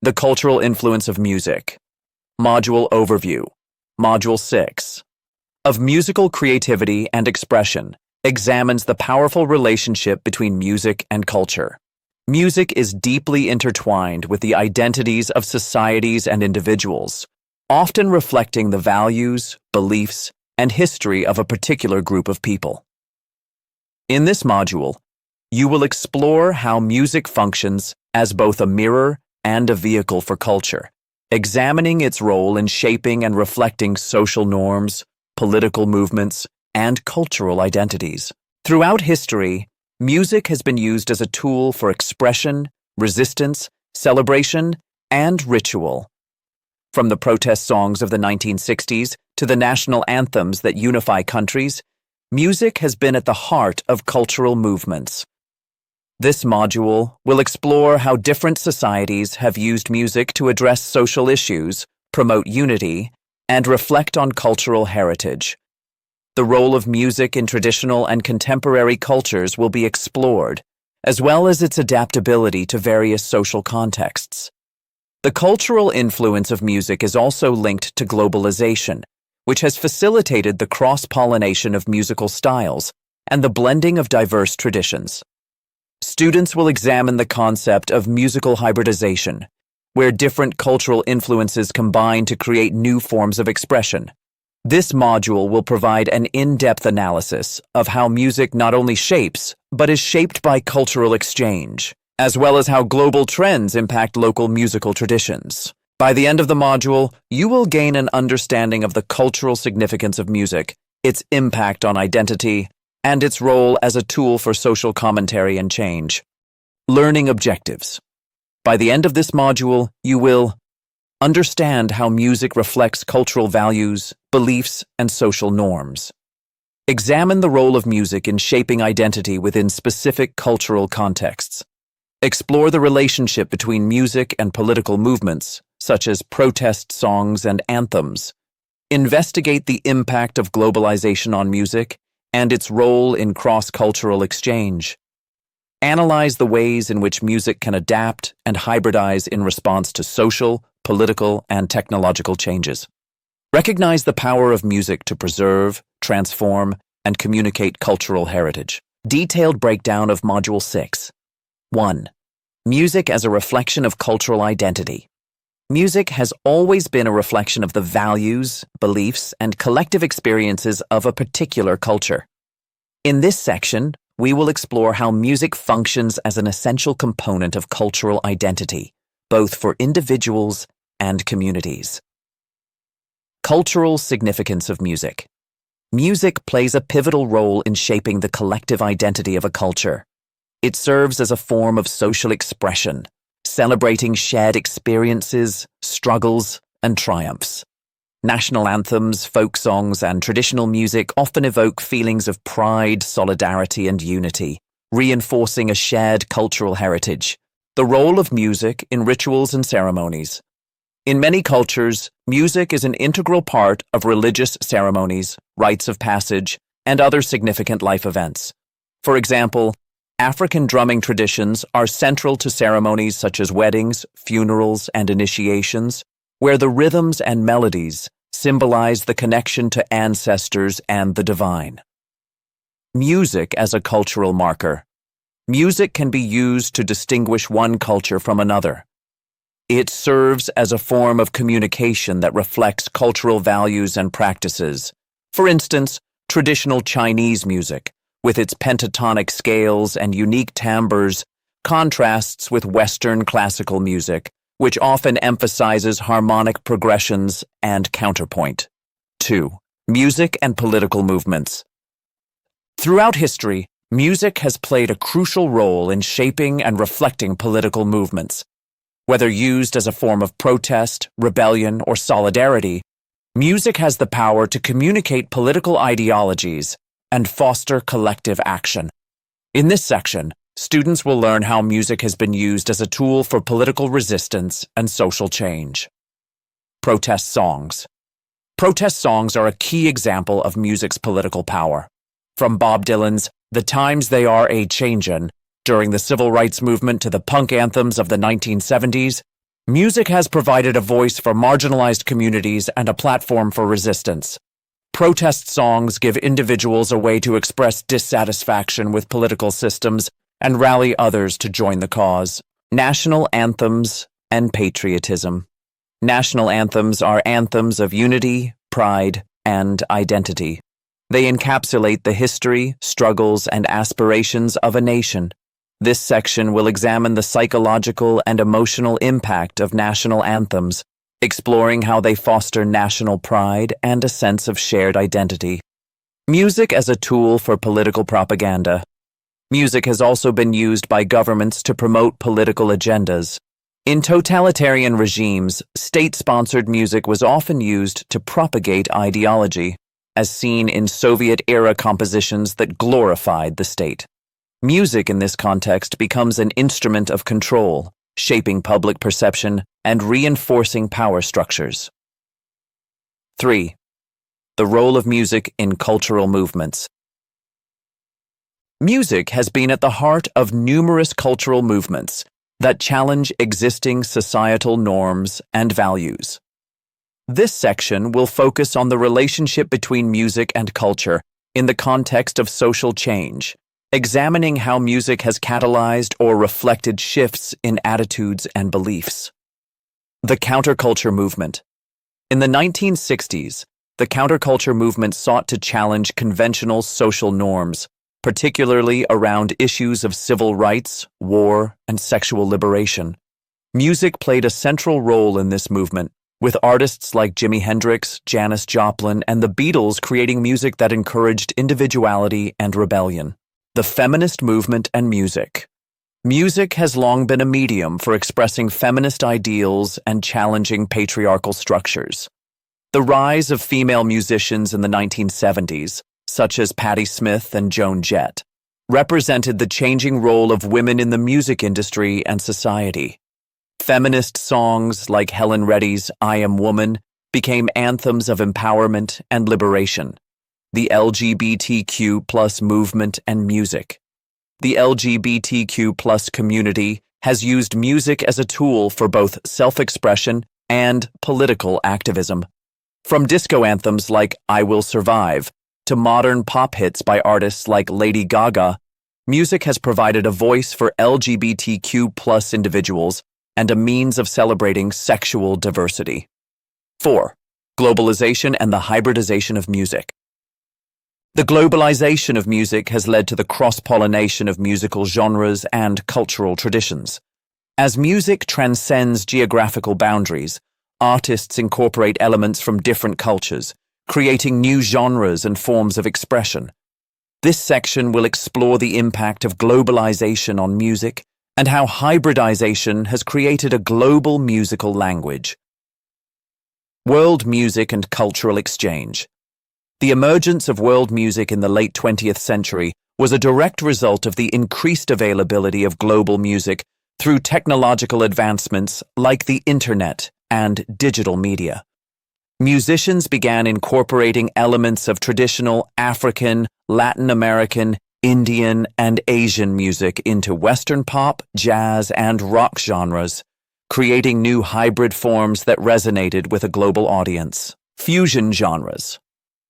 The cultural influence of music. Module Overview. Module 6. Of musical creativity and expression, examines the powerful relationship between music and culture. Music is deeply intertwined with the identities of societies and individuals, often reflecting the values, beliefs, and history of a particular group of people. In this module, you will explore how music functions as both a mirror and a vehicle for culture, examining its role in shaping and reflecting social norms, political movements, and cultural identities. Throughout history, music has been used as a tool for expression, resistance, celebration, and ritual. From the protest songs of the 1960s to the national anthems that unify countries, music has been at the heart of cultural movements. This module will explore how different societies have used music to address social issues, promote unity, and reflect on cultural heritage. The role of music in traditional and contemporary cultures will be explored, as well as its adaptability to various social contexts. The cultural influence of music is also linked to globalization, which has facilitated the cross-pollination of musical styles and the blending of diverse traditions. Students will examine the concept of musical hybridization, where different cultural influences combine to create new forms of expression. This module will provide an in-depth analysis of how music not only shapes, but is shaped by cultural exchange, as well as how global trends impact local musical traditions. By the end of the module, you will gain an understanding of the cultural significance of music, its impact on identity, and its role as a tool for social commentary and change. Learning objectives. By the end of this module, you will understand how music reflects cultural values, beliefs, and social norms. Examine the role of music in shaping identity within specific cultural contexts. Explore the relationship between music and political movements, such as protest songs and anthems. Investigate the impact of globalization on music and its role in cross-cultural exchange. Analyze the ways in which music can adapt and hybridize in response to social, political, and technological changes. Recognize the power of music to preserve, transform, and communicate cultural heritage. Detailed breakdown of Module 6. 1. Music as a reflection of cultural identity. Music has always been a reflection of the values, beliefs, and collective experiences of a particular culture. In this section, we will explore how music functions as an essential component of cultural identity, both for individuals and communities. Cultural significance of music. Music plays a pivotal role in shaping the collective identity of a culture. It serves as a form of social expression, celebrating shared experiences, struggles, and triumphs. National anthems, folk songs, and traditional music often evoke feelings of pride, solidarity, and unity, reinforcing a shared cultural heritage. The role of music in rituals and ceremonies. In many cultures, music is an integral part of religious ceremonies, rites of passage, and other significant life events. For example, African drumming traditions are central to ceremonies such as weddings, funerals, and initiations, where the rhythms and melodies symbolize the connection to ancestors and the divine. Music as a cultural marker. Music can be used to distinguish one culture from another. It serves as a form of communication that reflects cultural values and practices. For instance, traditional Chinese music, with its pentatonic scales and unique timbres, contrasts with Western classical music, which often emphasizes harmonic progressions and counterpoint. 2. Music and political movements. Throughout history, music has played a crucial role in shaping and reflecting political movements. Whether used as a form of protest, rebellion, or solidarity, music has the power to communicate political ideologies and foster collective action. In this section, students will learn how music has been used as a tool for political resistance and social change. Protest songs. Protest songs are a key example of music's political power. From Bob Dylan's "The Times They Are A-Changin'" during the civil rights movement to the punk anthems of the 1970s, Music has provided a voice for marginalized communities and a platform for resistance. Protest songs give individuals a way to express dissatisfaction with political systems and rally others to join the cause. National anthems and patriotism. National anthems are anthems of unity, pride, and identity. They encapsulate the history, struggles, and aspirations of a nation. This section will examine the psychological and emotional impact of national anthems, exploring how they foster national pride and a sense of shared identity. Music as a tool for political propaganda. Music has also been used by governments to promote political agendas. In totalitarian regimes, state-sponsored music was often used to propagate ideology, as seen in Soviet-era compositions that glorified the state. Music in this context becomes an instrument of control, shaping public perception and reinforcing power structures. 3. The role of music in cultural movements. Music has been at the heart of numerous cultural movements that challenge existing societal norms and values. This section will focus on the relationship between music and culture in the context of social change, examining how music has catalyzed or reflected shifts in attitudes and beliefs. The counterculture movement. In the 1960s, the counterculture movement sought to challenge conventional social norms, particularly around issues of civil rights, war, and sexual liberation. Music played a central role in this movement, with artists like Jimi Hendrix, Janis Joplin, and the Beatles creating music that encouraged individuality and rebellion. The feminist movement and music. Music has long been a medium for expressing feminist ideals and challenging patriarchal structures. The rise of female musicians in the 1970s, such as Patti Smith and Joan Jett, represented the changing role of women in the music industry and society. Feminist songs like Helen Reddy's I Am Woman became anthems of empowerment and liberation. The LGBTQ+ movement and music. The LGBTQ+ community has used music as a tool for both self-expression and political activism. From disco anthems like I Will Survive to modern pop hits by artists like Lady Gaga, music has provided a voice for LGBTQ+ individuals and a means of celebrating sexual diversity. 4. Globalization and the hybridization of music. The globalization of music has led to the cross-pollination of musical genres and cultural traditions. As music transcends geographical boundaries, artists incorporate elements from different cultures, creating new genres and forms of expression. This section will explore the impact of globalization on music and how hybridization has created a global musical language. World music and cultural exchange. The emergence of world music in the late 20th century was a direct result of the increased availability of global music through technological advancements like the internet and digital media. Musicians began incorporating elements of traditional African, Latin American, Indian, and Asian music into Western pop, jazz, and rock genres, creating new hybrid forms that resonated with a global audience. Fusion genres.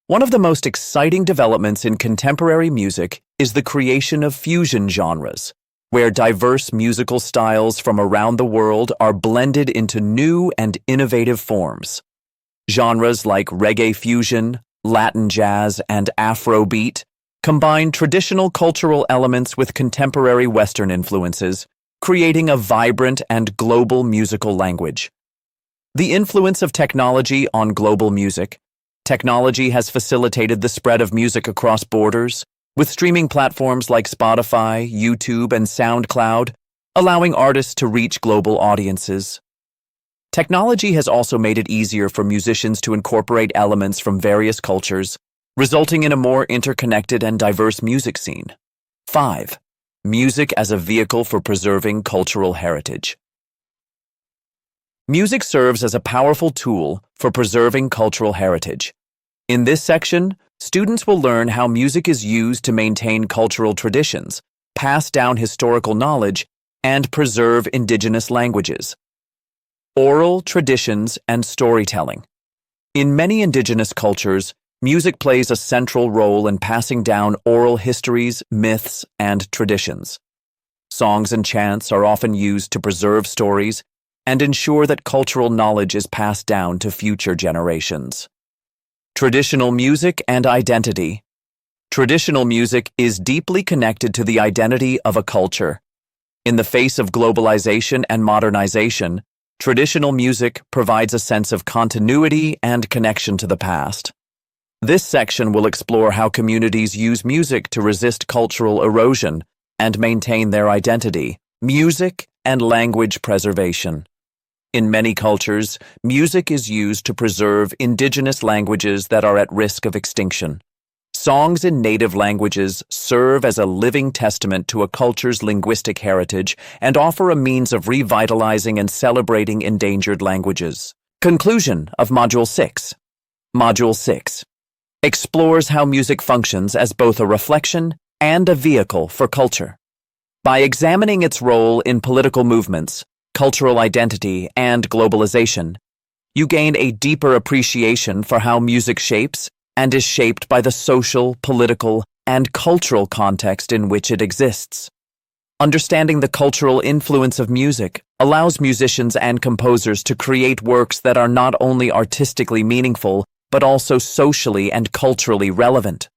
One of the most exciting developments in contemporary music is the creation of fusion genres, where diverse musical styles from around the world are blended into new and innovative forms. Genres like reggae fusion, Latin jazz, and Afrobeat combine traditional cultural elements with contemporary Western influences, creating a vibrant and global musical language. The influence of technology on global music. Technology has facilitated the spread of music across borders, with streaming platforms like Spotify, YouTube, and SoundCloud, allowing artists to reach global audiences. Technology has also made it easier for musicians to incorporate elements from various cultures, resulting in a more interconnected and diverse music scene. 5. Music as a vehicle for preserving cultural heritage. Music serves as a powerful tool for preserving cultural heritage. In this section, students will learn how music is used to maintain cultural traditions, pass down historical knowledge, and preserve indigenous languages. Oral traditions and storytelling. In many indigenous cultures, music plays a central role in passing down oral histories, myths, and traditions. Songs and chants are often used to preserve stories and ensure that cultural knowledge is passed down to future generations. Traditional music and identity. Traditional music is deeply connected to the identity of a culture. In the face of globalization and modernization, traditional music provides a sense of continuity and connection to the past. This section will explore how communities use music to resist cultural erosion and maintain their identity. Music and language preservation. In many cultures, music is used to preserve indigenous languages that are at risk of extinction. Songs in native languages serve as a living testament to a culture's linguistic heritage and offer a means of revitalizing and celebrating endangered languages. Conclusion of Module 6. Module 6 explores how music functions as both a reflection and a vehicle for culture. By examining its role in political movements, cultural identity, and globalization, you gain a deeper appreciation for how music shapes and is shaped by the social, political, and cultural context in which it exists. Understanding the cultural influence of music allows musicians and composers to create works that are not only artistically meaningful, but also socially and culturally relevant.